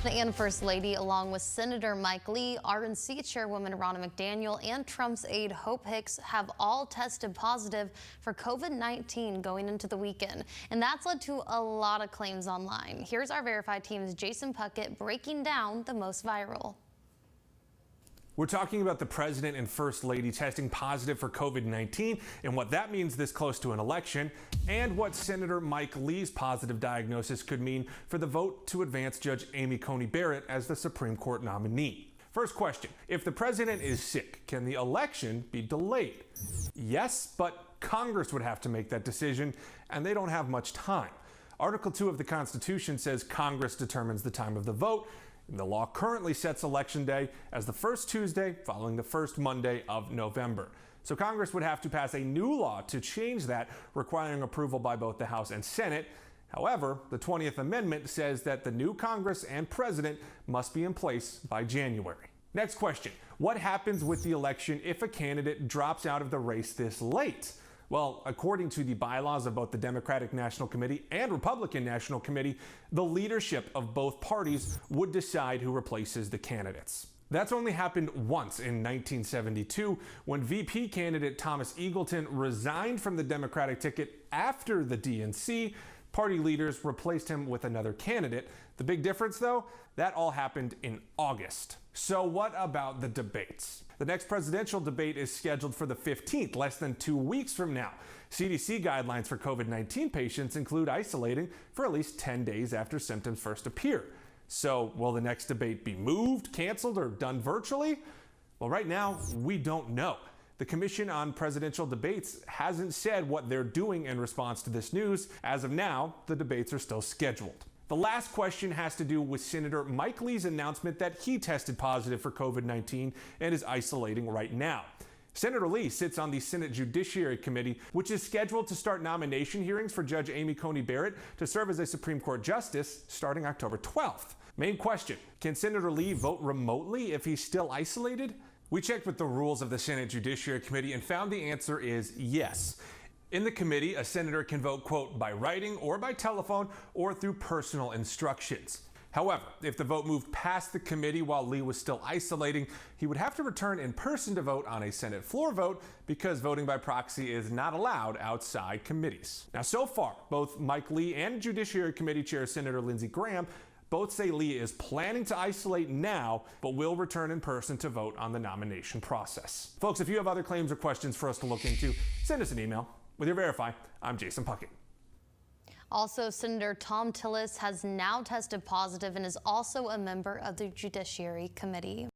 And First Lady, along with Senator Mike Lee, RNC Chairwoman Ronna McDaniel, and Trump's aide Hope Hicks have all tested positive for COVID-19 going into the weekend. And that's led to a lot of claims online. Here's our Verified Team's Jason Puckett breaking down the most viral. We're talking about the president and first lady testing positive for COVID-19 and what that means this close to an election, and what Senator Mike Lee's positive diagnosis could mean for the vote to advance Judge Amy Coney Barrett as the Supreme Court nominee. First question, if the president is sick, can the election be delayed? Yes, but Congress would have to make that decision, and they don't have much time. Article 2 of the Constitution says Congress determines the time of the vote. The law currently sets Election Day as the first Tuesday following the first Monday of November. So Congress would have to pass a new law to change that, requiring approval by both the House and Senate. However, the 20th Amendment says that the new Congress and president must be in place by January. Next question, what happens with the election if a candidate drops out of the race this late? Well, according to the bylaws of both the Democratic National Committee and Republican National Committee, the leadership of both parties would decide who replaces the candidates. That's only happened once in 1972 when VP candidate Thomas Eagleton resigned from the Democratic ticket after the DNC. Party leaders replaced him with another candidate. The big difference, though, that all happened in August. So what about the debates? The next presidential debate is scheduled for the 15th, less than 2 weeks from now. CDC guidelines for COVID-19 patients include isolating for at least 10 days after symptoms first appear. So will the next debate be moved, canceled, or done virtually? Well, right now, we don't know. The Commission on Presidential Debates hasn't said what they're doing in response to this news. As of now, the debates are still scheduled. The last question has to do with Senator Mike Lee's announcement that he tested positive for COVID-19 and is isolating right now. Senator Lee sits on the Senate Judiciary Committee, which is scheduled to start nomination hearings for Judge Amy Coney Barrett to serve as a Supreme Court justice starting October 12th. Main question, can Senator Lee vote remotely if he's still isolated? We checked with the rules of the Senate Judiciary Committee and found the answer is yes. In the committee, a senator can vote, quote, by writing or by telephone or through personal instructions. However, if the vote moved past the committee while Lee was still isolating, he would have to return in person to vote on a Senate floor vote because voting by proxy is not allowed outside committees. Now, so far, both Mike Lee and Judiciary Committee Chair Senator Lindsey Graham both say Lee is planning to isolate now, but will return in person to vote on the nomination process. Folks, if you have other claims or questions for us to look into, send us an email. With your Verify, I'm Jason Puckett. Also, Senator Thom Tillis has now tested positive and is also a member of the Judiciary Committee.